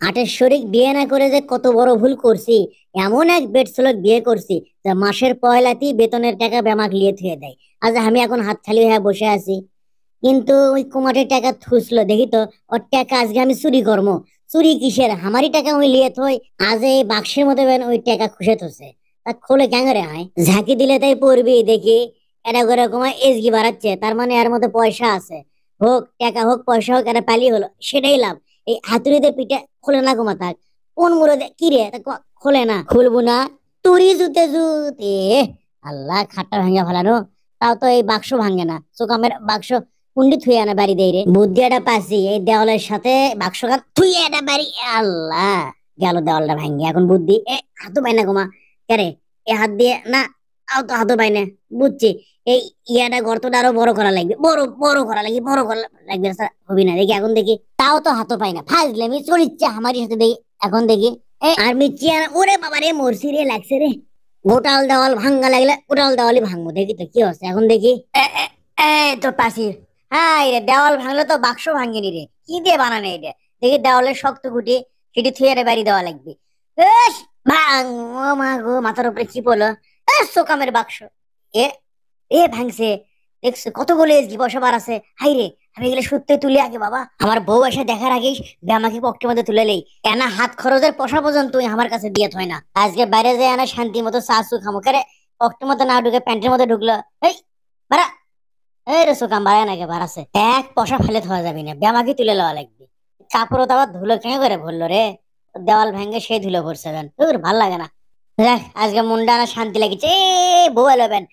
আটের শরিক বিয়ে না করে যে কত বড় ভুল করছি। এমন এক বেডসলক বিয়ে করছি যে মাসের পয়লাতেই বেতনের টাকা ব্যামাক লিয়ে থুয়ে দেয়। আজ আমি এখন হাত খালি হয়ে বসে আছি। কিন্তু ওই কুমারের টাকা থুসলো দেখি তো, ওর টাকা আজকে আমি চুরি করবো। চুরি কিসের, আমারই টাকা ওই লিয়ে থই। আজ এই বাক্সের মধ্যে বেন ওই টাকা খুশে থসে। তা খোলে ক্যাঙ্গারে হয় ঝাঁকি দিলে তাই পড়বি দেখি। এটা করে কমায় এসগি বাড়াচ্ছে, তার মানে এর মধ্যে পয়সা আছে। হোক টাকা হোক পয়সা হোক, এটা পালি হলো সেটাই লাভ। এই হাতুড়িতে পিঠে খোলে না কমা থাক। কোন মুড়ে কি রে খোলে না, খুলবো না। তুরি জুতে জুত আল্লাহ, খাটটা ভাঙা ফেলানো। তাও তো এই বাক্স ভাঙে না, চোকামের বাক্স কুন্ডি থুই আনা বাড়ি দেই রে। বুদ্ধি একটা পাচ্ছি, এই দেওয়ালের সাথে বাক্সটা থুই আনা বাড়ি। আল্লাহ, গেল দেওয়ালটা ভাঙি। এখন বুদ্ধি হাতও পাই না গোমা। কেরে এ হাত দিয়ে না, তাও তো হাতও পাই না। বুঝছি, এই ইয়াটা গর্তটা আরো বড় করা লাগবে, বড় বড় করা লাগবে, বড় করা লাগবে। স্যার হবি না দেখি, এখন দেখি। তাও তো হাতও পাই না, ফাজলে আমি চলিচ্ছে আমারই সাথে দেখি। এখন দেখি আর মিচ্ছি আর ওরে বাবা রে, মরছি রে, লাগছে রে। গোটাল দেওয়াল ভাঙ্গা লাগলে গোটাল দেওয়ালই ভাঙবো, দেখি তো কি হচ্ছে। এখন দেখি এই তো পাশি। হ্যাঁ রে, দেওয়াল ভাঙলে তো বাক্স ভাঙিনি রে, কি দিয়ে বানানো এটা। দেখি দেওয়ালের শক্ত কুটি সেটি থুয়ে বাড়ি দেওয়া লাগবে। এস, ভাঙ। ও মা গো, মাথার উপরে কি পড়লো। সোকামের বাক্স এ এ ভাঙছে। দেখছো কতগুলো এসগি পয়সা বার আছে। হাই রে, আমি এগুলো সত্যি তুলে আগে বাবা, আমার বউ এসে দেখার আগেই আমাকে পকেটের মধ্যে তুলে লেই। এনা হাত খরচের পয়সা পর্যন্ত তুই আমার কাছে দিয়ে থয় না। আজকে বাইরে যায় আনা শান্তি মতো চাচু খামো করে। পকেটের মধ্যে না ঢুকে প্যান্টের মধ্যে ঢুকলো। এই বাড়া, এই রে সুকাম বাড়ায় নাকি বাড়াছে। এক পয়সা ফেলে থাকা যাবে না, ব্যামাকে তুলে লওয়া লাগবে। কাপড়ও তো আবার ধুলো কেন করে ভরলো রে। দেওয়াল ভেঙে সেই ধুলো ভরছে বেন, ভাল লাগে না। দেখ আজকে মুন্ডা না শান্তি লাগিছে। বউ এলো বেন,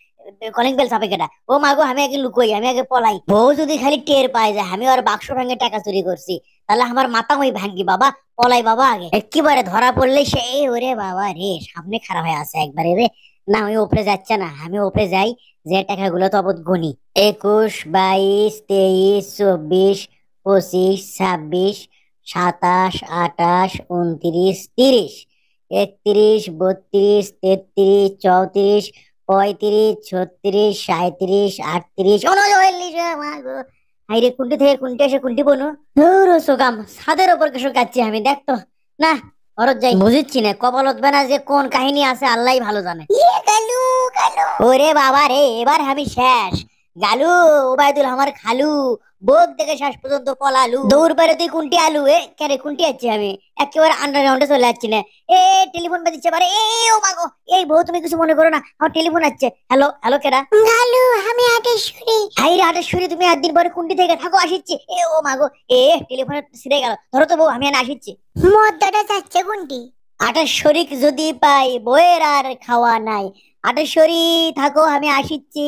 কলিং বেল চাপে কেটা। ও মাগো, আমি আগে লুকোই, আমি আগে পলাই। বউ যদি খালি টের পায় যে আমি ওর বাক্স ভেঙে টাকা চুরি করছি, তাহলে আমার মাথা ওই ভাঙ্গি বাবা। পলাই বাবা আগে, একেবারে ধরা পড়লে সে ওরে বাবা রে, সামনে খারাপ হয়ে আছে একবারে রে। না ওই উপরে যাচ্ছে না, আমি উপরে যাই, যে টাকাগুলো তো অবধ গনি। 21, 22, 23, 24, 25, 26, 27, 28, 29, 30, 31, 32, 33, 34, 35, 36, 37, 38, 39। হাইরে, কুন্টি থেকে কুন্টি এসে কুন্টি বনু। ধুরো সোগাম, ছাদের ওপর কিছু কাচ্ছি আমি, দেখতো না। ঘরত যাই, বুঝিচ্ছি না কপালত বেনা যে কোন কাহিনী আছে, আল্লাহ ভালো জানে। গালু গালু, ওরে বাবা রে, এবার আমি শেষ। গালু, ওবায়দুল আমার খালু, বোক দেখে শেষ পর্যন্ত পলালু। দৌড় বেড়ে তুই কুন্টি আলু কেন কুন্টি আছি আমি, একেবারে আন্ডারগ্রাউন্ডে চলে যাচ্ছি না। এ টেলিফোন বাজিচ্ছে পারে। ও মাগো, এই বউ তুমি কিছু মনে করো না, আমার টেলিফোন আসছে। হ্যালো হ্যালো, কেডা। গালু, আমি আটেশ্বরী। হাই রে আটেশ্বরী, তুমি একদিন পরে কুন্টি থেকে থাকো, আসিচ্ছি। ও মাগো, টেলিফোনে ছিঁড়ে গেল, ধরো তো বউ, আমি এনে আসিচ্ছি। মদ্দাটা যাচ্ছে কুন্টি। আটের শরিক যদি পাই, বইয়ের আর খাওয়া নাই। আটের শরী থাকো, আমি আসিচ্ছি।